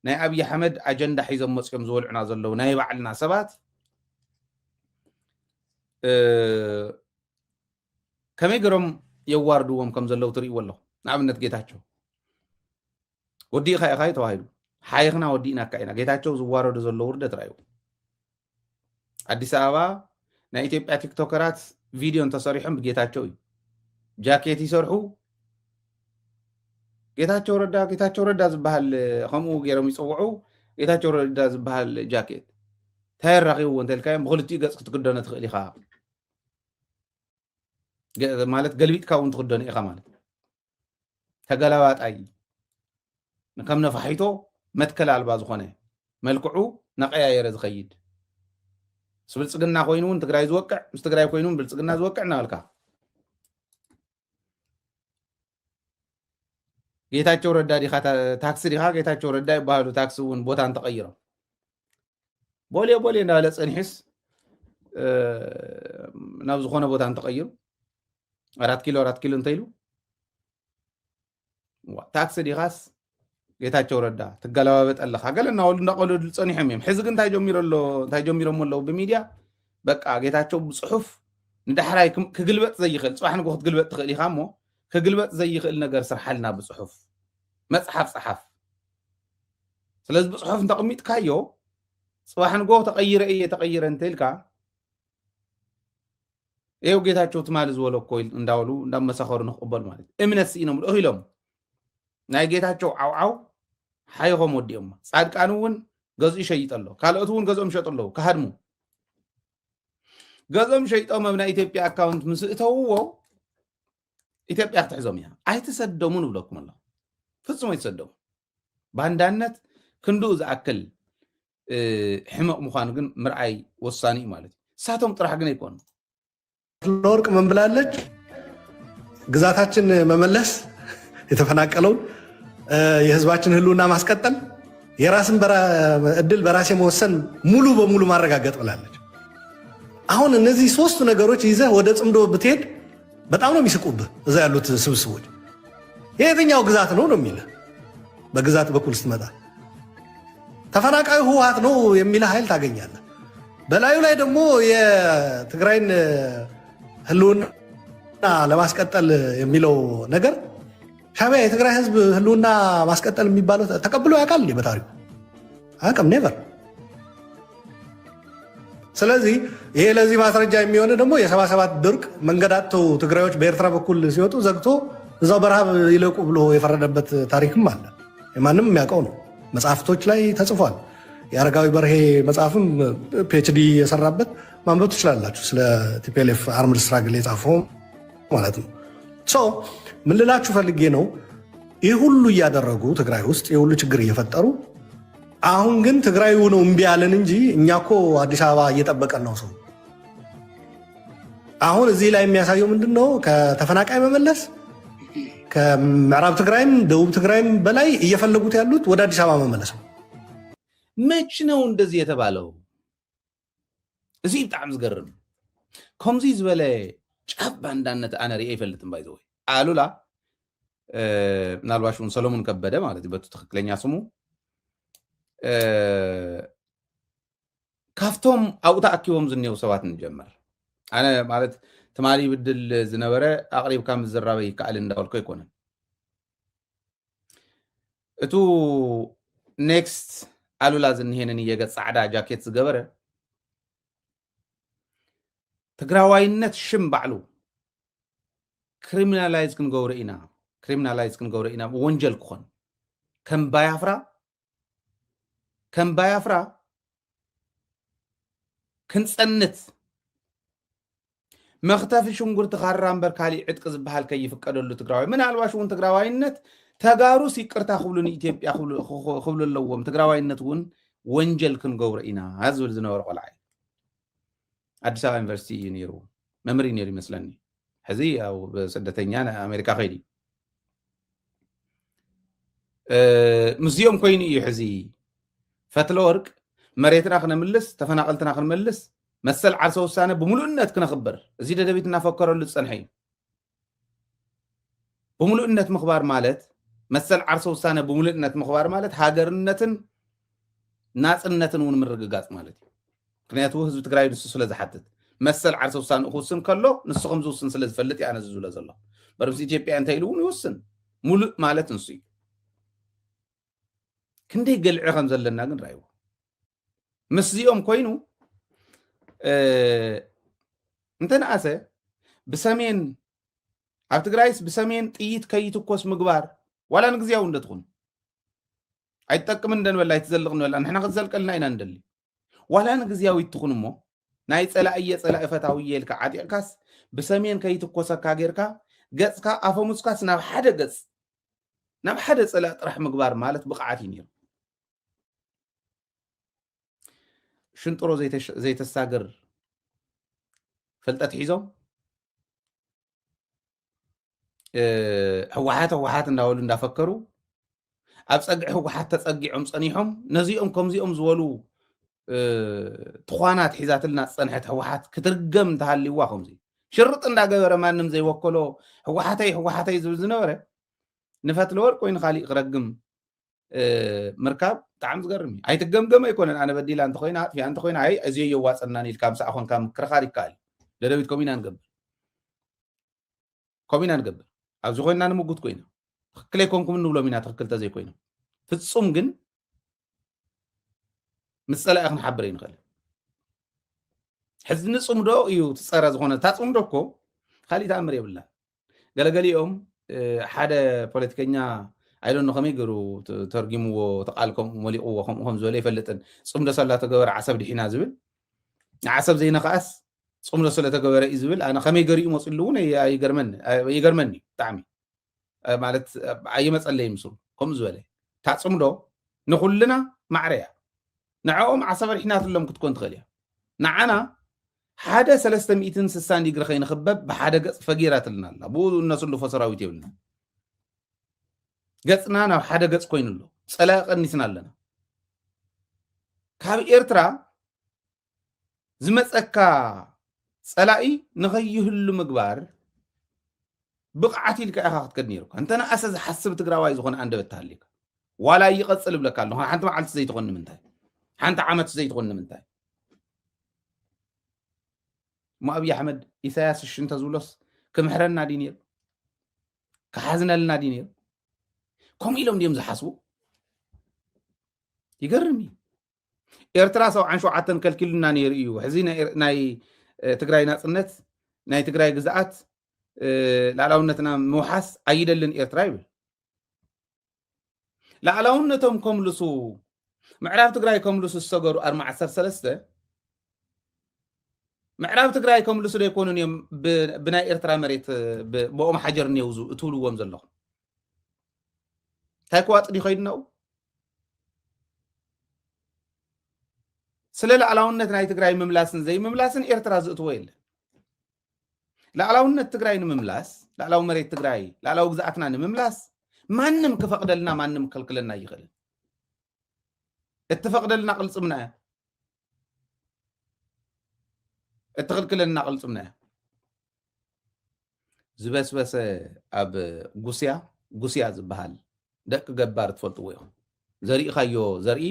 ናይ አብይ አሕመድ አጀንዳ ሒዞም መጽኦም ዝወልዑና ዘለው ናይ ባዕልና ሰባት ከመይ ገሮም የዋርድዎም ከም ዘለው ትርእይዎ ኣለኹ ንኣብነት ጌታቸው ወዲእኻ ኢኻ ተባሂሉ ሓይኽና ወዲእና ኢና ጌታቸው ዝዋረዱ ዘለው ውርደት ራእዩ አዲስ አበባ ናይ ኢትዮጵያ ቲክቶከራት ቪድዮ ተሰሪሖም ብጌታቸው እዩ ጃኬት ይሰርሑ ጌታቸው ረዳ ዝበሃል ከምኡ ገይሮም ይፅውዑ ጌታቸው ረዳ ዝበሃል ጃኬት ታይራኺቡ እንተልካዮም ብክልቲኡ ገጽ ክትክደኖ ትኽእል ኢኻ ማለት ገልቢጥካ እውን ትክደኖ ኢኻ ማለት ተገላባጣይ ከም ነፋሒቶ መትከል አልባ ዝኾነ መልክዑ ነቀያየረ ዝኸይድ ብልጽግና ኮይኑ እውን ትግራይ ዝወቅዕ ምስ ትግራይ ኮይኑ ብልጽግና ዝወቅዕ እናበልካ ጌታቸው ረዳ ዲኻ ታክሲ ዲኻ ጌታቸው ረዳ ይባሃሉ ታክሲ እውን ቦታ እንተቀይሮም ቦሌ እንዳለ ፀኒሕስ ናብ ዝኾነ ቦታ እንተቀይሩ 4 ኪሎ እንተይሉ ታክሲ ዲኻስ ጌታቸው ረዳ ትገለባበጥ ኣለኻ ገለና ወሉ እንዳቆለዱ ፀኒሖም እዮም ሕዚ ግን እንታይ ጀሚሮም ኣለዉ ብሚድያ በቃ ጌታቸው ብፅሑፍ ንዳሕራይ ክግልበጥ ዘይኽእል ፅባሕ ንጎ ክትግልበጥ ትኽእል ኢኻ እሞ ክግልበጥ ዘይኽእል ነገር ስርሓልና ብፅሑፍ መጽሓፍ ጽሓፍ ስለዚ ብፅሑፍ እንተቐሚጥካዮ ፅባሕ ንጎ ተቀይረ እንተይልካ ይኸው ጌታቸው ትማሊ ዝበሎ እኮ እንዳበሉ እንዳመሰኸሩ ንኽቕበሉ ማለት እምነት ስኢኖም ኢሎም ናይ ጌታቸው ዓውዓው ሓይኾም ወዲኦም ጻድቃን እውን ገዝኡ ይሸይጥ ኣሎ ካልኦት እውን ገዝኦም ይሸጡ ኣለዉ ካሃድሙ ገዝኦም ሸይጦም ኣብ ናይ ኢትዮጵያ ኣካውንት ምስ እተውዎ ኢትዮጵያ ክትሕዞም እያ ኣይተሰደሙን ብለኩም ኣለኹ ፍጹም ኣይተሰደሙ ባንዳነት ክንዱኡ ዝኣክል ሕመቕ ምዃኑ ግን ምርኣይ ወሳኒ እዩ ማለት እዩ ሳቶም ጥራሕ ግን ኣይኮኑ ለወርቅ ምን ብላለች ግዛታችን መመለስ የተፈናቀለውን የህዝባችን ህልውና ማስቀጠል የራስን እድል በራስ የመወሰን ሙሉ በሙሉ ማረጋገጥ ብላለች አሁን እነዚህ ሶስቱ ነገሮች ይዘህ ወደ ጽምዶ ብትሄድ በጣም ነው የሚስቁብህ እዛ ያሉት ስብስቦች የትኛው ግዛት ነው የሚልህ በግዛት በኩል ስትመጣ ተፈናቃዩ ህወሓት ነው የሚል ኃይል ታገኛለህ በላዩ ላይ ደግሞ የትግራይን ህልውና ለማስቀጠል የሚለው ነገር ሻዕቢያ የትግራይ ህዝብ ህልውና ማስቀጠል የሚባለው ተቀብሎ ያውቃል እንዴ በታሪኩ አያውቅም ኔቨር ስለዚህ ይሄ ለዚህ ማስረጃ የሚሆነ ደግሞ የ77 ድርቅ መንገድ አጥተው ትግራዮች በኤርትራ በኩል ሲወጡ ዘግቶ እዛው በረሃብ ይለቁ ብሎ የፈረደበት ታሪክም አለ ማንም የሚያውቀው ነው መጽሐፍቶች ላይ ተጽፏል የአረጋዊ በርሄ መጽሐፍም ፒኤችዲ የሰራበት ማንበብ ትችላላችሁ ስለ ቲፒኤልኤፍ አርምድ ስትራግል የጻፈው ማለት ነው ምን ልላችሁ ፈልጌ ነው ይህ ሁሉ እያደረጉ ትግራይ ውስጥ የሁሉ ችግር እየፈጠሩ አሁን ግን ትግራይ ነው እምቢ ያለን እንጂ እኛ እኮ አዲስ አበባ እየጠበቀን ነው ሰው አሁን እዚህ ላይ የሚያሳየው ምንድነው ከተፈናቃይ መመለስ ከምዕራብ ትግራይም ደቡብ ትግራይም በላይ እየፈለጉት ያሉት ወደ አዲስ አበባ መመለስ ነው መች ነው እንደዚህ የተባለው እዚ በጣም ዝገርም ከምዚ ዝበለ ጫፍ ባንዳነት አነ ሪኤ ይፈልጥም ባይዘው አሉላ ምናልባሽ ሰሎሞን ከበደ ማለት በቱ ትክክለኛ ስሙ ካፍቶም አውታ አኪቦም ዝኔው ሰባት እንጀምር አነ ማለት ተማሪ ብድል ዝነበረ አቅሪብካ ምዝራበይ ይካል እንዳልኮ ይኮነ እቱ ኔክስት አሉላ ዝንሄነን የገጽ ጻዕዳ ጃኬት ዝገበረ ትግራዋይነት ሽም ባዕሉ ክሪሚናላይዝ ክንገብረ ኢና ወንጀል ክኾን ከም ባያፍራ ክንጸንት መኽተፊ ሽንጉርቲ ካራ እምበር ካሊእ ዕጥቂ ዝበሃል ከይፍቀደሉ ትግራዋይ ምናልባሽ እውን ትግራዋይነት ተጋሩ ሲቅርታ ክብሉን ኢትዮጵያ ክብሉ ኣለዎም ትግራዋይነት እውን ወንጀል ክንገብረ ኢና ዝብል ዝነበረ ቆልዓ አዲስ አበባ ዩኒቨርሲቲ ነይሩ መምሪ ነይሩ ይመስለኒ ሕዚ ያው በስደተኛ አሜሪካ ኸይዲ ሙዚየም ኮይኑ እዩ ሕዚ ፈትለ ወርቅ መሬትና ክነምልስ ተፈናቀልትና ክንመልስ መሰል ዓርሰ ውሳነ ብሙሉእነት ክነኽበር እዚ ደደቢት እናፈከረሉ ዝፀንሐ እዩ ብሙሉእነት ምኽባር ማለት መሰል ዓርሰ ውሳነ ብሙሉእነት ምኽባር ማለት ሃገርነትን ናጽነትን እውን ምርግጋጽ ማለት እዩ ምክንያቱ ህዝቢ ትግራይ ንሱ ስለ ዝሓትት መሰል ዓርሰ ውሳነ ክውስን ከሎ ንስኹም ዝውስን ስለ ዝፈልጥ እያ ነዚ ዝብሎ ዘሎ በርምሲ ኢትዮጵያ እንታይ ኢሉ እውን ይውስን ሙሉእ ማለት ንሱ እዩ ክንደይ ገልዒ ከም ዘለና ግን ራእይዎ ምስዚኦም ኮይኑ እንተነኣሰ ብሰሜን ኣብ ትግራይስ ብሰሜን ጥይት ከይትኮስ ምግባር ዋላ ንግዚያው እንደትኹን ኣይትጠቅምን እንደንበላ ኣይትዘልቕ ንበላ ንሕና ክትዘልቀልና ኢና እንደሊ ዋላ ንግዚያዊ ትኹን እሞ ናይ ፀላእየ ፀላእ ፈታውየ ኢልካ ዓጢቕካስ ብሰሜን ከይትኮሰካ ጌርካ ገጽካ ኣፈሙስካስ ናብ ሓደ ፀላእ ጥራሕ ምግባር ማለት ብቕዓት እዩ ነይሩ ሽንጥሮ ዘይተሳገር ፍልጠት ሒዞም ህወሓት እንዳበሉ እንዳፈከሩ ኣብ ፀግዒ ህወሓት ተፀጊዖም ፀኒሖም ነዚኦም ከምዚኦም ዝበሉ ትኳናት ሒዛትልና ፀንሐት ህወሓት ክትርገም እንተሃልይዋ ከምዚ ሽርጥ እንዳገበረ ማንም ዘይወከሎ ህወሓተይ ዝብል ዝነበረ ንፈትለ ወርቅ ወይ ንካሊእ ክረግም ምርካብ ብጣዕሚ ዝገርም እዩ ኣይትገምገመ ኣይኮነን ኣነ በዲላ እንተኮይና ኣጥፊያ እንተኮይና ኣይ እዚዮ የዋፀናን ኢልካ ምሳእ ኮንካ ምክርኻር ይከኣል ደደቢት ኮሚና ንገብር ኣብዚ ኮይና ንምጉት ኮይና ትክክል ኣይኮንኩም ንብሎም ኢና ትክክል ተዘይኮይኖም ፍፁም ግን ምስ ፀላኢ ክንሓብር ይንኽእል ሕዚ ንፅምዶ እዩ ትፀረ ዝኾነ እታ ፅምዶ እኮ ካሊእ ተኣምር የብላ ገለገሊኦም ሓደ ፖለቲከኛ ኣይዶን ከመይ ገይሩ ተርጊምዎ ተቃልኮም መሊቕዎ ከምኡ ዝበለ ይፈልጥን ፅምዶ ሰላ ተገበረ ዓሰብ ድሒና ዝብል ዓሰብ ዘይነኸኣስ ፅምዶ ስለ ተገበረ እዩ ዝብል ኣነ ከመይ ገሪኡ መፅሉ እውን ይገርመኒ ብጣዕሚ ማለት ኣይመፀለይ ምስሉ ከምኡ ዝበለ እታ ፅምዶ ንኩልና ማዕረያ ንዕኦም ዓሰብ ድሒናትሎም ክትኮን ትኽእል እያ ንዓና ሓደ 360 ዲግሪ ከይንኽበብ ብሓደ ገፅ ፈጊራትልና ኣላ ብኡ እነስልፎ ሰራዊት የብልና ገፅና ናብ ሓደ ገፅ ኮይኑሎ ፀላኢ ቀኒስና ኣለና ካብ ኤርትራ ዝመፀካ ፀላኢ ንኸይህሉ ምግባር ብቕዓት ኢልካ ኢኻ ክትከድ ነይሩካ እንተነኣሰ ዝሓስብ ትግራዋይ ዝኾነ ኣንደበት ተሃልዩካ ዋላ ይቐፅል ይብለካ ኣለኹ ሓንቲ መዓልቲ ዘይትኾን ንምንታይ ሓንቲ ዓመት ዘይትኾን ንምንታይ እሞ ኣብዪ ኣሕመድ ኢሳያስ ሽንተ ዝብሎስ ክምሕረና ዲ ነይሩ ክሓዝነልና ዲ ነይሩ ከምኡ ኢሎም ድዮም ዝሓስቡ ይገርም እዩ ኤርትራ 77 ከልኪሉና ነይሩ እዩ ሕዚ ናይ ትግራይ ናፅነት ናይ ትግራይ ግዝኣት ላዕላውነትና ምውሓስ ኣይደልን ኤርትራ ይብል ላዕላውነቶም ከምልሱ ምዕራብ ትግራይ ከምልሱ ዝሰገሩ 43 ምዕራብ ትግራይ ከምልሱ ዶ ይኮኑን እዮም ብናይ ኤርትራ መሬት ብኦም ሓጀር እኒየው እትብልዎም ዘለኹም እንታይ ክዋፅድ ይኸይድና ስለ ላዕላውነት ናይ ትግራይ ምምላስን ዘይምምላስን ኤርትራ ዝእትዎ የለን ላዕላውነት ትግራይ ንምምላስ ላዕላው መሬት ትግራይ ላዕላው ግዝኣትና ንምምላስ ማንም ክፈቅደልና ማንም ክልክለና ይኽእል እትፈቅደልና ቅልፅምና እያ እትክልክለና ቅልፅምና እያ ዝበስበሰ ኣብ ጉስያ ዝበሃል ደቂ ገባር ትፈልጥዎ ኢኹም ዘሪእኻዮ ዘርኢ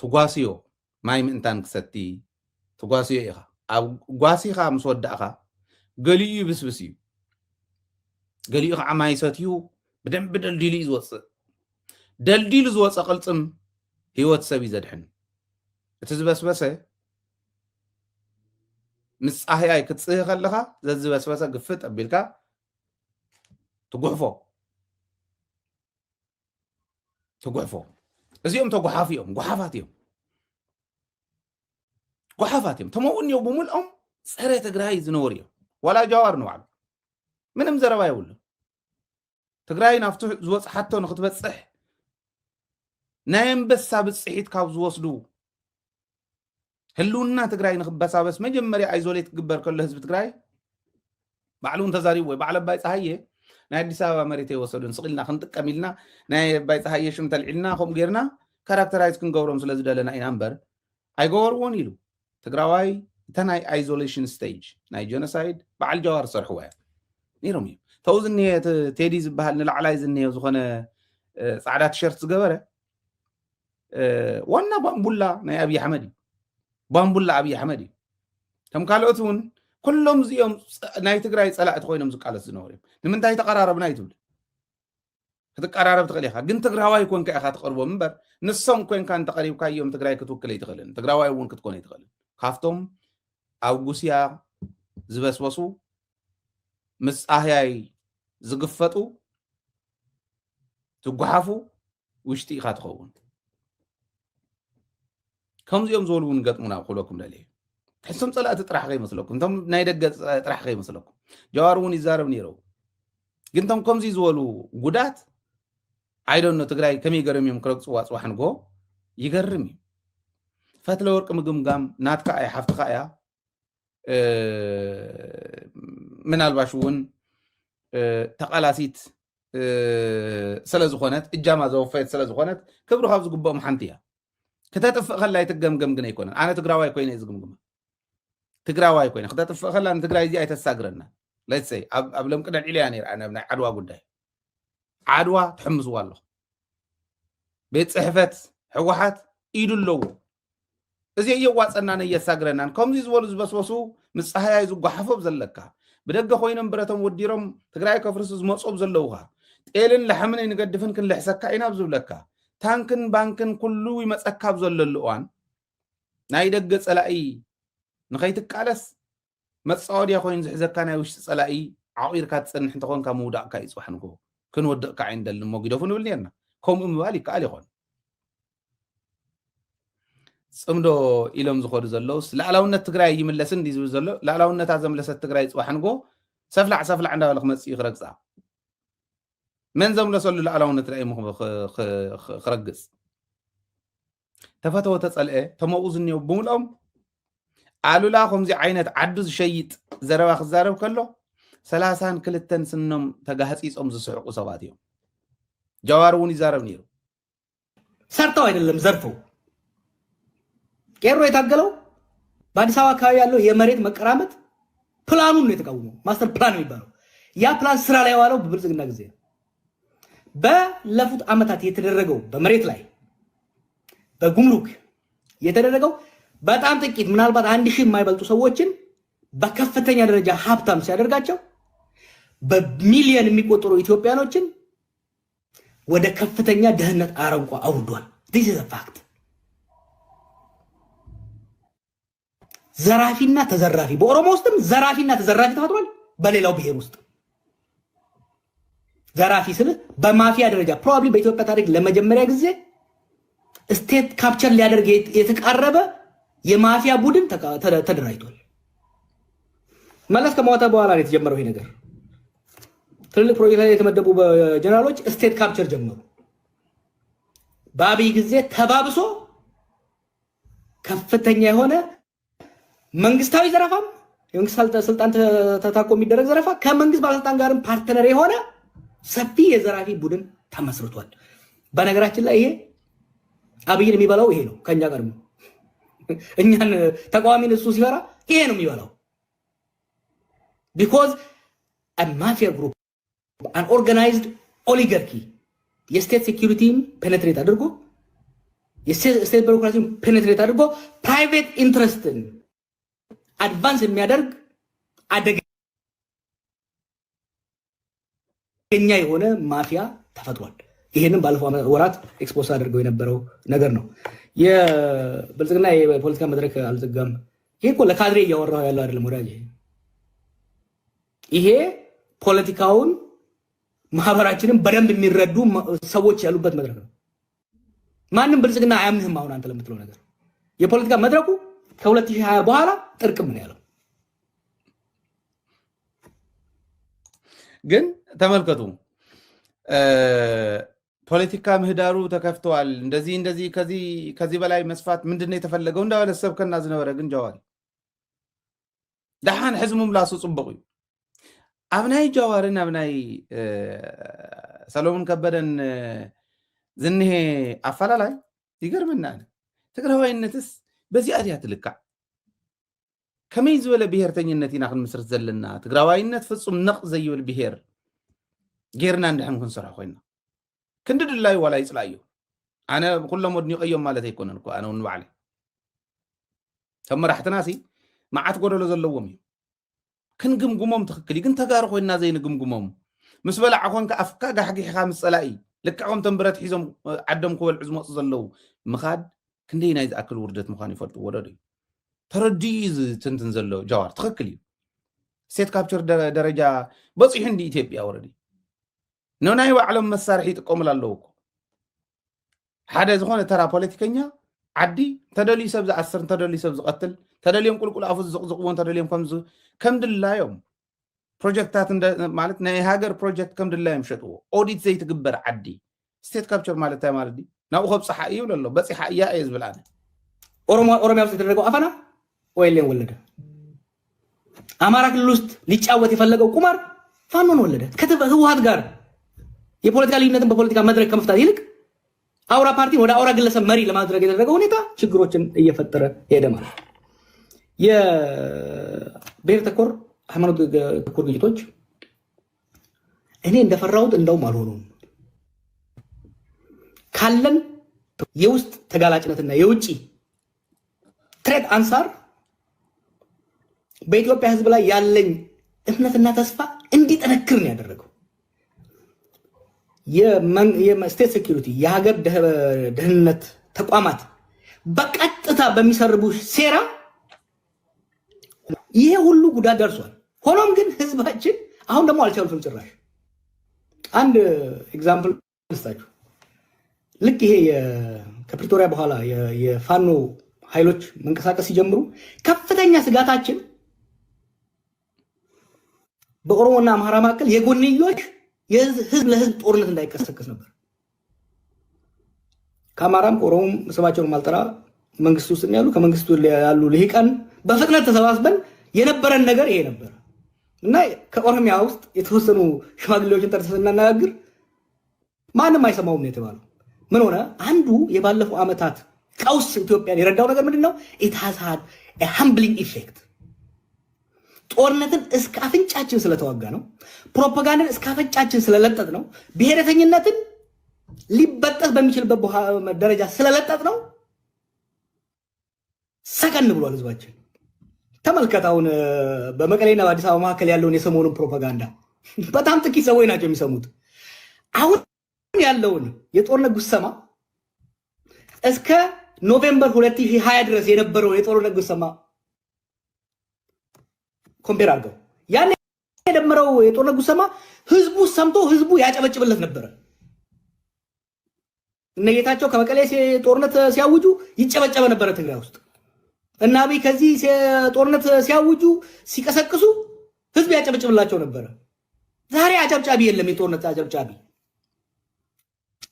ትጓስዮ ማይ ምእንታን ክሰቲ ትጓስዮ ኢኻ ኣብ ጓሲኻ ምስ ወዳእኻ ገሊኡ ይብስብስ እዩ ገሊኡ ከዓ ማይ ሰትዩ ብደንቢ ደልዲሉ እዩ ዝወፅእ ደልዲሉ ዝወፅእ ቅልፅም ሂወት ሰብ እዩ ዘድሕን እቲ ዝበስበሰ ምስ ፃህያይ ክትፅህ ከለኻ ዘዝበስበሰ ግፍጥ ኣቢልካ ትጉሕፎ እዚኦም ተጓሓፍ እዮም ጓሓፋት እዮም ተመውን እዮም ብምልኦም ፀረ ትግራይ ዝነበሩ እዮም ዋላ ጃዋር ንባዕሉ ምንም ዘረባ የብሉ ትግራይ ናብቲ ዝወፅሓቶ ንክትበፅሕ ናይ ኣንበሳ ብፅሒት ካብ ዝወስዱ ህልውና ትግራይ ንክበሳበስ መጀመርያ ኣይዞሌት ክግበር ከሎ ህዝቢ ትግራይ ባዕሉ እንተዛሪቡ ወይ ባዕለ ኣባይ ፀሃየ ናይ ኣዲስ ኣበባ መሬት የወሰዱን ስቂልና ክንጥቀም ኢልና ናይ ኣባይ ፀሃየ ሽም ተልዒልና ከምኡ ጌርና ካራክተራይዝ ክንገብሮም ስለ ዝደለና ኢና እምበር ኣይገበርዎን ኢሉ ትግራዋይ እታ ናይ ኣይዞሌሽን ስቴጅ ናይ ጀኖሳይድ በዓል ጃዋር ዝሰርሕዋ እያ ነይሮም እዩ ተው ዝኒሄ ቴዲ ዝበሃል ንላዕላይ ዝኒሄ ዝኾነ ፃዕዳ ቲሸርት ዝገበረ ዋና ባምቡላ ናይ አብይ አሕመድ ባምቡላ አብይ አሕመድ ከም ካልኦትን ኩሎም እዚኦም ናይ ትግራይ ፀላእቲ ኮይኖም ዝቃለስ ዝነበሩ ንምንታይ ተቀራረብና ይትብል ክትቀራረብ ትኽእል ኢኻ ግን ትግራዋይ ኮንካ ኢኻ ትቀርቦም እምበር ንሶም ኮንካ እንተቀሪብካዮም ትግራይ ክትውክል ኣይትኽእልን ትግራዋይ እውን ክትኮን ኣይትኽእልን ካብቶም ኣብ ጉስያ ዝበስበሱ ምስ ኣህያይ ዝግፈጡ ዝጓሓፉ ውሽጢ ኢኻ ትኸውን ከምዚኦም ዝበሉ እውን ገጥሙና ክብለኩም ደልየ ሕሶም ፀላእቲ ጥራሕ ከይመስለኩም እቶም ናይ ደገ ጥራሕ ከይመስለኩም ጀዋር እውን ይዛረብ ነይረው ግን እቶም ከምዚ ዝበሉ ጉዳት አይዶኖ ትግራይ ከመይ ገረም እዮም ክረግፅዋ ፅዋሕ ንጎ ይገርም እዩ ፈትለ ወርቂ ምግምጋም ናትካ እያ ሓፍትካ እያ ምናልባሽ እውን ተቃላሲት ስለዝኾነት እጃማ ዘወፈየት ስለዝኾነት ክብሪ ካብ ዝግብኦም ሓንቲ እያ ክተጥፍእ ከላይ ትገምገም ግን ኣይኮነን ኣነ ትግራዋይ ኮይነ ዝግምግማ ትግራዋይ ኮይነ ክተጥፍእ ከላ ንትግራይ እዚ ኣይተሳግረና ለትሰይ ኣብ ለምቅደን ኢልያ ነይር ኣነ ናይ ዓድዋ ጉዳይ ዓድዋ ትሕምስዋ ኣለኹ ቤት ፅሕፈት ሕወሓት ኢዱ ኣለዎ እዚ የዋፀና ነየሳግረናን ከምዚ ዝበሉ ዝበስበሱ ምስ ፀሃያይ ዝጓሓፎብ ዘለካ ብደገ ኮይኖም ብረቶም ወዲሮም ትግራይ ከፍርሱ ዝመፆብ ዘለውካ ጤልን ላሕምን ንገድፍን ክንልሕሰካ ኢና ብዝብለካ ታንክን ባንክን ኩሉ ይመፀካ ብዘለሉ እዋን ናይ ደገ ፀላኢ ንኸይትቃለስ መፃወድያ ኮይኑ ዝሕዘካ ናይ ውሽጢ ፀላኢ ዓቂርካ ትፀንሕ እንተኮንካ ምውዳእካ ይፅዋሕ ንጎ ክንወድቕካ ዓይንደሊ ሞጊደፉ ንብል ነርና ከምኡ ምባል ይከኣል ይኾን ፅምዶ ኢሎም ዝኸዱ ዘለውስ ላዕላውነት ትግራይ ይምለስን ዲ ዝብል ዘሎ ላዕላውነታ ዘምለሰት ትግራይ ፅዋሕ ንጎ ሰፍላዕ ሰፍላዕ እንዳበለ ክመፅእ ክረግፃ መን ዘምለሰሉ ላዕላውነት ራእይ ክረግፅ ተፈተወ ተፀልአ ተመኡ ዝኒው ብምልኦም ኣሉላ ከምዚ ዓይነት ዓዱ ዝሸይጥ ዘረባ ክዛረብ ከሎ 32 ስኖም ተጋህፂፆም ዝስሕቁ ሰባት እዮም ጀዋር እውን ይዛረብ ነይሩ ሰርተው አይደለም ዘርፈው ቄሮ የታገለው በአዲስ አበባ አካባቢ ያለው የመሬት መቀራመጥ ፕላኑን ነው የተቃወመው ማስተር ፕላን የሚባለው ያ ፕላን ስራ ላይ ዋለው በብልጽግና ጊዜ በለፉት አመታት የተደረገው በመሬት ላይ በጉምሩክ የተደረገው በጣም ጥቂት ምናልባት 1000 የማይበልጡ ሰዎችን በከፍተኛ ደረጃ ሀብታም ሲያደርጋቸው በሚሊዮን የሚቆጠሩ ኢትዮጵያኖችን ወደ ከፍተኛ ደህንነት አረንቋ አውርዷል this is a fact ዘራፊና ተዘራፊ በኦሮሞ ውስጥም ዘራፊና ተዘራፊ ተፈጥሯል በሌላው ብሔር ውስጥ ዘራፊ ስለ በማፊያ ደረጃ ፕሮባብሊ በኢትዮጵያ ታሪክ ለመጀመሪያ ጊዜ ስቴት ካፕቸር ሊያደርግ የተቃረበ የማፊያ ቡድን ተደራጅቷል መለስ ከሞተ በኋላ ነው የተጀመረው ይሄ ነገር ትልልቅ ፕሮጀክት ላይ የተመደቡ ጀነራሎች ስቴት ካፕቸር ጀመሩ በአብይ ጊዜ ተባብሶ ከፍተኛ የሆነ መንግስታዊ ዘረፋም የመንግስት ስልጣን ተታኮ የሚደረግ ዘረፋ ከመንግስት ባለስልጣን ጋርም ፓርትነር የሆነ ሰፊ የዘራፊ ቡድን ተመስርቷል በነገራችን ላይ ይሄ አብይን የሚበላው ይሄ ነው ከኛ ጋር ነው እኛን ተቃዋሚን እሱ ሲፈራ ይሄ ነው የሚበላው because a mafia group an organized oligarchy የስቴት ሴኩሪቲን ፔኔትሬት አድርጎ የስቴት ቢሮክራሲን ፔኔትሬት አድርጎ ፕራይቬት ኢንትረስትን አድቫንስ የሚያደርግ አደገኛ የሆነ ማፊያ ተፈጥሯል ይሄንን ባለፈው ወራት ኤክስፖዝ አድርገው የነበረው ነገር ነው የብልጽግና የፖለቲካ መድረክ አልዘጋም ይሄ እኮ ለካድሬ እያወራው ያለው አይደለም ወዳጅ ይሄ ፖለቲካውን ማህበራችንን በደንብ የሚረዱ ሰዎች ያሉበት መድረክ ነው ማንንም ብልጽግና አያምንህም አሁን አንተ ለምትለው ነገር የፖለቲካ መድረኩ ከ2020 በኋላ ጥርቅም ነው ያለው ግን ተመልከቱ ፖለቲካ ምህዳሩ ተከፍቷል እንደዚህ ከዚህ በላይ መስፋት ምንድነው የተፈለገው እንዳለ ሰብከና ዝነበረ ግን ጀዋሪ ደሃን ሕዝሙም ላሱ ጽብቁ አብናይ ጀዋርን አብናይ ሰሎሞን ከበደን ዝንሄ አፈላላይ ይገርምናል ትግራዋይነትስ በዚህ አዲያ ትልካ ከመይ ዝበለ ብሔርተኝነት ኢና ክንምስርት ዘለና ትግራዋይነት ፍጹም ነቕ ዘይብል ብሔር ጌርና እንደሕን ክንስራ ኮይና ክንድድላይ ዋላ ይጽላዩ أنا كلهم ودني قيم مالتي يكونن كو أنا ونبعلي ثم راح تناسي ما عاد قولوا لزلوهم كن قمقمهم تخكلي كنت تقارخوا الناس زي قمقمهم مسبلا عقون كأفكا حقي خامس صلائي لك عقوم تنبرت حيزم عدم كوال عزمات زلو مخاد كندي نايز أكل وردت مخاني فرط وردي ترديز تنتن زلو جوار تخكلي سيت كابتشر درجة بس يهندي إثيوبيا وردي نوناي وعلم مسارحي تقوم لالوكو حدا زخونه ترى بوليتيكينيا عدي تدلي سبز عسر تدلي سبز قتل تدليهم كل افز زقزقون تدليهم كم دلا يوم بروجكتات مالت ناي هاجر بروجكت كم دلا يمشطو اوديت زي تقبر عدي ستيت كابتشر مالتها مالدي ناو خبص حقي ولا لا بس حقيا ايز بلانا ኦሮሚያ ውስጥ የተደረገው አፈና ወይሌን ወለደ አማራ ክልል ውስጥ ሊጫወት የፈለገው ቁማር ፋኖን ወለደ ከህወሓት ጋር የፖለቲካ ልዩነትን በፖለቲካ መድረክ ከመፍታት ይልቅ አውራ ፓርቲን ወደ አውራ ግለሰብ መሪ ለማድረግ የተደረገው ሁኔታ ችግሮችን እየፈጠረ ሄደ ማለት የብሔር ተኮር ሃይማኖት ተኮር ግጭቶች እኔ እንደፈራሁት እንደውም አልሆኑም ካለን የውስጥ ተጋላጭነትና የውጪ ትሬት አንሳር በኢትዮጵያ ህዝብ ላይ ያለኝ እምነትና ተስፋ እንዲጠነክር ነው ያደረገው የስቴት ሴኩሪቲ የሀገር ደህንነት ተቋማት በቀጥታ በሚሰርቡ ሴራ ይሄ ሁሉ ጉዳት ደርሷል ሆኖም ግን ህዝባችን አሁን ደግሞ አልቻሉትም ጭራሽ አንድ ኤግዛምፕል ልስጣችሁ ልክ ይሄ ከፕሪቶሪያ በኋላ የፋኖ ኃይሎች መንቀሳቀስ ሲጀምሩ ከፍተኛ ስጋታችን በኦሮሞና አማራ መካከል የጎንዮሽ የህዝብ ለህዝብ ጦርነት እንዳይቀሰቀስ ነበር ከአማራም ከኦሮሞም ስማቸውን ማልጠራ መንግስት ውስጥ ያሉ ከመንግስቱ ያሉ ልሂቃን በፍጥነት ተሰባስበን የነበረን ነገር ይሄ ነበር እና ከኦሮሚያ ውስጥ የተወሰኑ ሽማግሌዎችን ጠርተን እናናገር ማንም አይሰማውም ነው የተባለው ምን ሆነ አንዱ የባለፈው አመታት ቀውስ ኢትዮጵያን የረዳው ነገር ምንድነው it has had a humbling effect ጦርነትን እስከ አፍንጫችን ስለተዋጋ ነው ፕሮፓጋንዳን እስከ አፍንጫችን ስለለጠጥ ነው ብሔረተኝነትን ሊበጠስ በሚችልበት ደረጃ ስለለጠጥ ነው ሰከን ብሏል ህዝባችን ተመልከታውን በመቀሌና በአዲስ አበባ መካከል ያለውን የሰሞኑን ፕሮፓጋንዳ በጣም ጥቂት ሰዎች ናቸው የሚሰሙት አሁን ያለውን የጦርነት ጉሰማ እስከ ኖቬምበር 2020 ድረስ የነበረው የጦርነት ጉሰማ ኮምፔር አድርገው ያን የደመረው የጦርነት ጉሰማ ህዝቡ ሰምቶ ህዝቡ ያጨበጭብለት ነበር እነየታቸው ከመቀሌ ጦርነት ሲያውጁ ይጨበጨበ ነበር ትግራይ ውስጥ እና አብይ ከዚህ ጦርነት ሲያውጁ ሲቀሰቅሱ ህዝብ ያጨበጭብላቸው ነበር ዛሬ አጨብጫቢ የለም የጦርነት አጨብጫቢ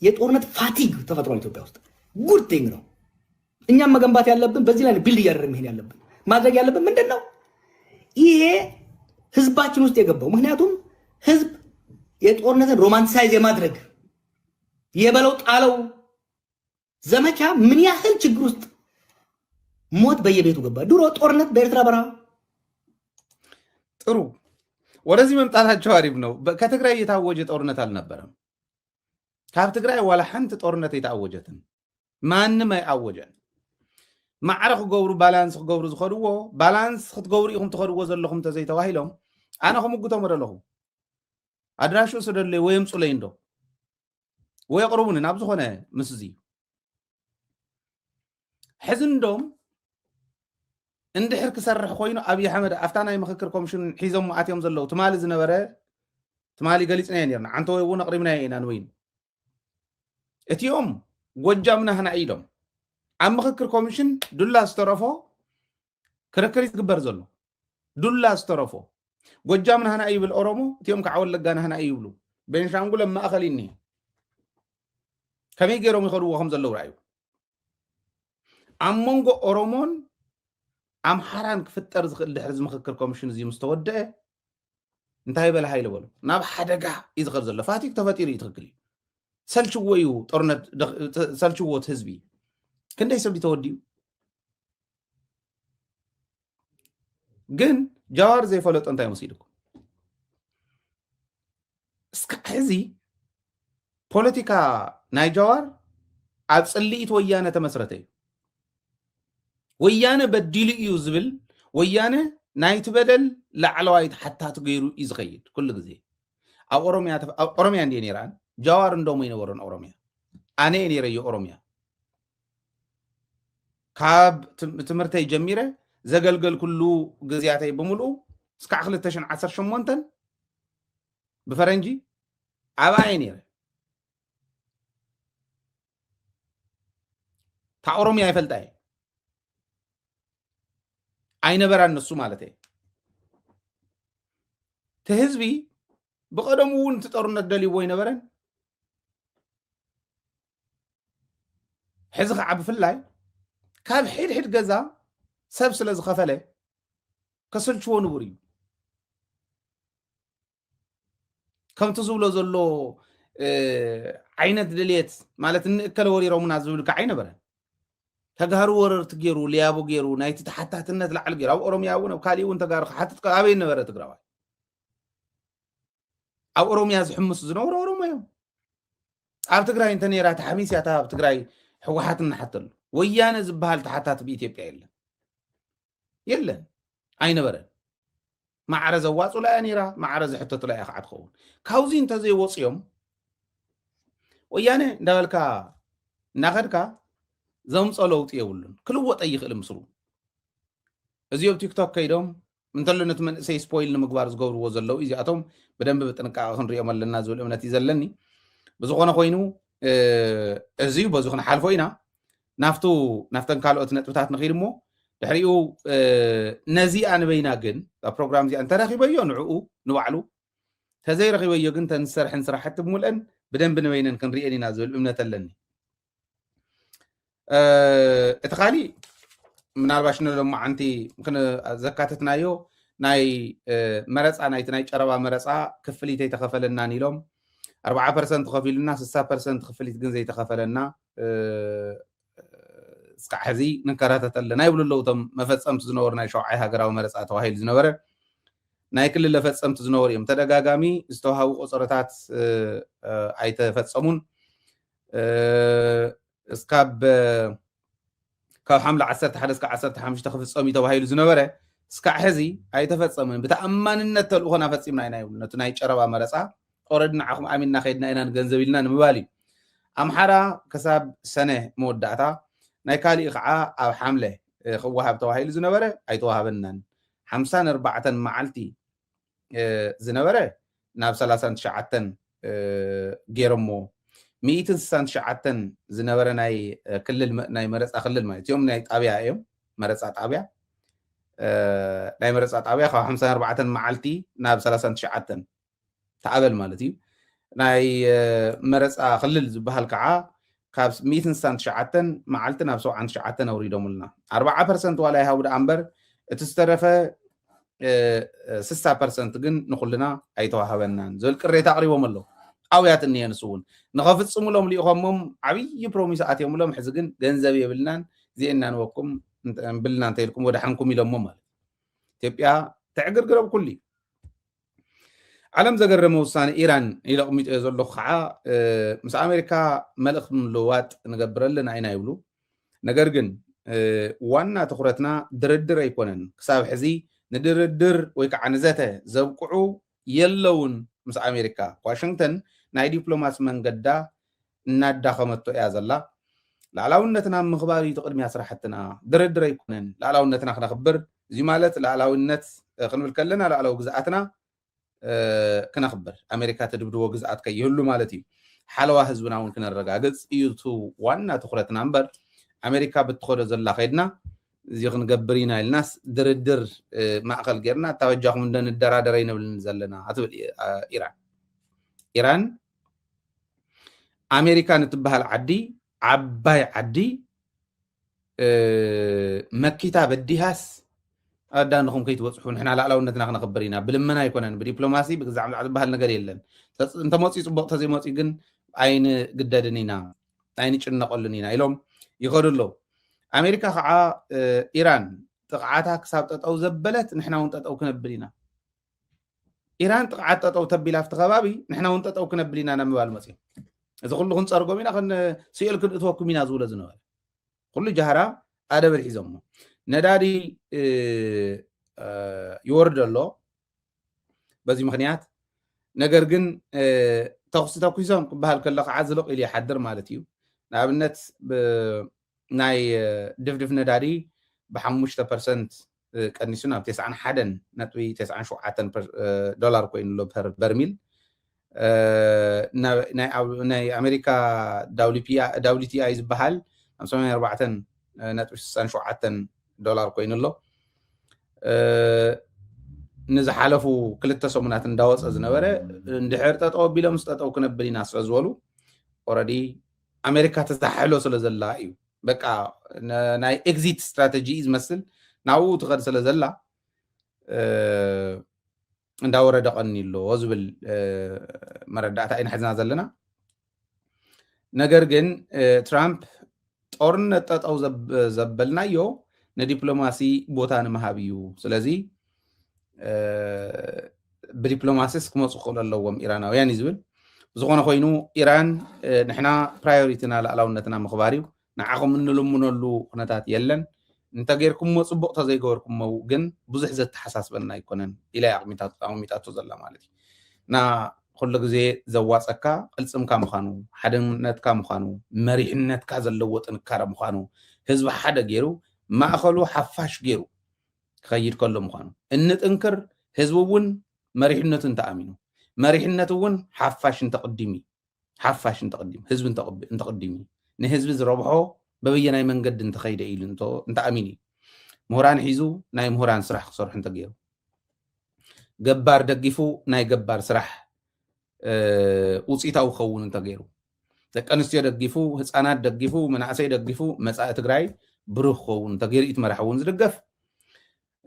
የጦርነት ፋቲግ ተፈጥሯል ኢትዮጵያ ውስጥ ጉድ ቲንግ ነው እኛም መገንባት ያለብን በዚህ ላይ ቢልድ ያደረግን መሄድ ያለብን ማድረግ ያለብን ምንድነው ይሄ ህዝባችን ውስጥ የገባው ምክንያቱም ህዝብ የጦርነትን ሮማንቲሳይዝ የማድረግ የበለው ጣለው ዘመቻ ምን ያህል ችግር ውስጥ ሞት በየቤቱ ገባ ድሮ ጦርነት በኤርትራ በረሃ ጥሩ ወደዚህ መምጣታቸው አሪፍ ነው ከትግራይ የታወጀ ጦርነት አልነበረም ካብ ትግራይ ዋላ ሓንቲ ጦርነት የታወጀትን ማንም አይአወጀን ማዕረኽ ገብሩ ባላንስ ገብሩ ዝኸድዎ ባላንስ ክትገብሩ ኢኹም ትኸድዎ ዘለኹም ተዘይተዋሂሎም ኣነ ከምጉቶም ወደለኹ ኣድራሹ ስደለይ ወይ ምፁለይ እንዶ ወይ ቅርቡን ናብ ዝኾነ ምስ እዚ ሕዚ እንዶም እንድሕር ክሰርሕ ኮይኑ ኣብይ ኣሕመድ ኣፍታ ናይ ምክክር ኮሚሽን ሒዞም ኣትዮም ዘለዉ ትማሊ ዝነበረ ትማሊ ገሊፅናዮ ነርና ዓንተ ወይ እውን ኣቕሪብናዮ ኢና ንወይኑ እቲኦም ጎጃምና ህና ኢሎም ኣብ ምክክር ኮሚሽን ዱላ ዝተረፎ ክርክር ይግበር ዘሎ ዱላ ዝተረፎ ጎጃምና ህና ይብል ኦሮሞ እቲኦም ከዓ ወለጋና ህና ይብሉ ቤንሻንጉል ማእኸል እኒ ከመይ ገይሮም ይኸድዎ ከም ዘለዉ ራእዩ ኣብ መንጎ ኦሮሞን ኣምሓራን ክፍጠር ዝኽእል ድሕሪ ዝምክክር ኮሚሽን እዚ ምስ ተወድአ እንታይ በለ ሃይለ በሉ ናብ ሓደጋ እዩ ዝኸድ ዘሎ ፋቲግ ተፈጢሩ እዩ ትክክል እዩ ሰልችዎ እዩ ጦርነት ሰልችዎት ህዝቢ ክንደይ ሰብ ተወዲዩ ግን ጃዋር ዘይፈለጦ እንታይ መሲልኩ እስከ ሕዚ ፖለቲካ ናይ ጃዋር أبصليت ويانا تمسرته ويانا بديل يوزبل ويانا نايت بدل لعلوايت حتى تغيرو يزغيد كل غزي أوروميا عندي نيران جوار ندوم ينورن أوروميا أنا نيري أوروميا كاب تمرتي جميرة زغلغل كله غزياتي بملو سكع 2018 بفرنجي أبا نيري تا أوروميا يفلتاي أين بران نسو مالتي تهزبي بقدمون تطرنا الدلي وين بران حزق عب في الله كاب حيد جزا سبس لز خفله كسل شو نوري كم تزولو زلو عينة دليت مالت نكل وري رومنا زولك عينة بران تجارو ورر تجيرو ليابو جيرو نايت تحت النت لعل جيرو أو أوروميا وكالي وانت جار حتى تقابين نبرة تجراوا أو أوروميا زحمس زنور أوروميا أب تجراي انت نيرا تحميس يا تاب تجراي حوحاتنا حتى ويانا زبال تحتات بإثيوبيا يلا أين برا مع عرز واص ولا نيرا مع عرز حتى طلع قاعد خون كاوزين تزي وصيوم ويانا دالكا ناخدكا زوم صلوت يقولون كل وقت أي خلهم مصرو أزيو تيك توك كيدهم من تلو نتمن سي سبويل نمقبار زقور وزلو إذا أتوم بدن بتنقع خنري أمل للناس والأمنات يزلني بزغنا خوينو أزيو بزغنا حال خوينا نفتن كالو أتنت بتاعت نخير مو دحريو نزي أنا بينا جن البرنامج زي أنت رخي بيو نعو نوعلو تزاي رخي بيو جن تنسرح نسرح حتى مولن بدن بنوينن كن ريئني نازل الأمنات لني اتخالي من أربعين لما عنتي ممكن زكاتتنا يو ناي مرس أنا يتناي شربا مرس كفلي تيتخفل لنا نيلهم 4% تخفي لنا 6% تخفلي تجنزي تخفل لنا سكحزي نكرات لنا يقولوا له تم ما فتسمت زنور ناي شو عيها جراو مرس أتوهاي الزنورة ناي كل اللي فتسمت زنور يوم تدقى جامي استوها وقصرتات عيت فتسمون اسكاب كاب حملة 10 تخفي صمي توهاي الزنورة سكع حزي أي تفتصمن بتأمن النت الأخونا فتسمنا هنا يقول نتناي شربا مرسا أوردنا عقم عملنا خيدنا إنا نجنزبيلنا نمبالي أمحرا كسب سنة مودعتا نايكالي إقعاء أو حملة خوها بتوهاي الزنورة أي توها بنن 54 معلتي زنورة ناب 3 شعتن جيرمو 100 زنورة ناي كل ناي مرسا خلل ما يوم ناي طابيع يوم مرسا طابيع ناي مرسا طابيع 54 معلتي ناب 3 تعبل مالتي ناي مرسا خلل زبهال كعا كاب 100 معلت ناب 7 أوريدهم لنا 4% ولا يهود أمبر تسترفه 6% جن نخلنا أي توهبنا زول كريت تقريبا ملو أويات النية نسون نخافت سمولهم ليقومهم عبي بروميس آتيهم لهم حزقن جنزبي بلنان زي إننا نوكم بلنان تيلكم ودحنكم يلهم ممال تبقى تعقر قرب كلي علم زقر موسان إيران إلى قميت يزول خعا مس أمريكا ملخ من لوات نقبر لنا عينا يقولوا نقرقن وانا تخرتنا دردر يكونن كساب حزي ندردر ويكعن ذاته زوقعو يلون مس أمريكا واشنطن ناي دبلوماس من قدا نادا خمتو يازلا لعلاونتنا مخباري تقدم يا صراحتنا دردر يكونن لعلاونتنا خنا خبر زي مالت لعلاونت خنبل كلنا لعلاو جزاتنا كنا خبر أمريكا تدبدو جزات كي يهلو مالتي حلوة حزبنا ممكن الرجاجز يوتو وانا تخرتنا نمبر أمريكا بتخرج زلا خيدنا زي نقبرينا الناس دردر معقل جرنا توجه من دون الدرادرين بالنزلنا هتبل إيران أمريكا نتبها العدي عباي عدي مكيتا بديهاس أدانهم كي توصحون إحنا على أولنا خنا خبرينا بلمنا يكونن بدبلوماسي بزعم بهال نجار يلن أنت موتي صبغ تزي موتي جن عين قدادنينا عين شلنا قلنينا يلوم يقولوا له أمريكا خا إيران تقعتها كسبت أو زبلت نحنا وانت أو كنبلينا إيران تقعت أو تبلا في تغابي نحنا وانت أو كنبلينا أنا مبال مسيح إذا كلهم صاروا منا خن سيل كن أتوقع منا زول زنوال كل جهرة أدا بالحزمه نداري يورد الله بزي مخنيات نجر جن تقصي تقويسهم بهالكلق عزلق إلي حدر مالتيو نابنت ناي دف نداري ب5% كنيسونا ب9 حدن نتوي 9 شوعة دولار كوين لو برميل ناي أمريكا دولتي أيز بحال 54 نتوي 9 شوعة دولار كوين لو نزح حلفو كلتا سومنات نداوص ازنبره اندحر تطو بيلم ستطو كنبلينا سزولو اوريدي امريكا تزحلو سلازلا ايو بقى ناي اكزيت استراتيجي يمثل ناو تقد سلازلا እንዳወረደ ቀኒሎ ወዝብል መረዳታ አይን ሐዝና ዘለና ነገር ግን ትራምፕ ጦርነት ተጣው ዘበልናዮ ነዲፕሎማሲ ቦታ ንመሃብዩ ስለዚህ ብዲፕሎማሲስ ክመፁ ክእሉ ኣለዎም ኢራናውያን ይዝብል ዝኾነ ኮይኑ ኢራን ንሕና ፕራዮሪቲና ላዕላውነትና ምኽባር እዩ ንዓኹም እንልምነሉ ኩነታት የለን እንተገይርኩሞ ፅቡቕ ተዘይገበርኩሞ ግን ብዙሕ ዘተሓሳስበና ኣይኮነን ኢላ ኣቕሚጣቶ ዘላ ማለት እዩ እና ኩሉ ግዜ ዘዋፀካ ቅልፅምካ ምዃኑ ሓደነትካ ምዃኑ መሪሕነትካ ዘለዎ ጥንካረ ምዃኑ ህዝቢ ሓደ ገይሩ ማእኸሉ ሓፋሽ ገይሩ ክኸይድ ከሎ ምዃኑ እንጥንክር ህዝቢ እውን መሪሕነቱ እንተኣሚኑ መሪሕነቱ እውን ሓፋሽ እንተቕድሚ ህዝቢ እንተቕድሚ ንህዝቢ ዝረብሖ በበየናይ መንገዲ እንተኸይደ ኢሉ እንተኣሚን እዩ ምሁራን ሒዙ ናይ ምሁራን ስራሕ ክሰርሑ እንተገይሩ ገባር ደጊፉ ናይ ገባር ስራሕ ውፅኢታዊ ክኸውን እንተገይሩ ደቂ ኣንስትዮ ደጊፉ ህፃናት ደጊፉ መናእሰይ ደጊፉ መፃኢ ትግራይ ብሩህ ክኸውን እንተገይሩ እቲ መራሒ እውን ዝድገፍ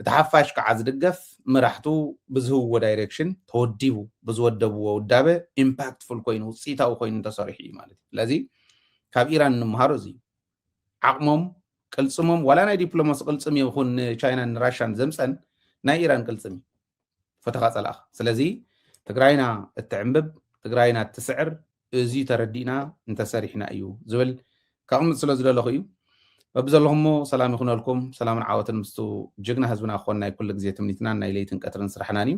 እቲ ሓፋሽ ከዓ ዝድገፍ መራሕቱ ብዝህብዎ ዳይሬክሽን ተወዲቡ ብዝወደብዎ ውዳበ ኢምፓክትፉል ኮይኑ ውፅኢታዊ ኮይኑ እንተሰሪሑ እዩ ማለት እዩ ስለዚ ካብ ኢራን ንምሃሮ እዚ ዓቕሞም ቅልፅሞም ዋላ ናይ ዲፕሎማሲ ቅልፅም ይኹን ቻይናን ራሽያን ዘምፀን ናይ ኢራን ቅልፅም ፈተኻ ፀላእኻ ስለዚ ትግራይና እትዕንብብ ትግራይና እትስዕር እዚ ተረዲእና እንተሰሪሕና እዩ ዝብል ካቕምጥ ስለ ዝደለኹ እዩ በብዘለኹሞ ሰላም ይኹነልኩም ሰላምን ዓወትን ምስቱ ጅግና ህዝብና ክኾን ናይ ኩሉ ግዜ ትምኒትና ናይ ለይትን ቀትርን ስራሕናን እዩ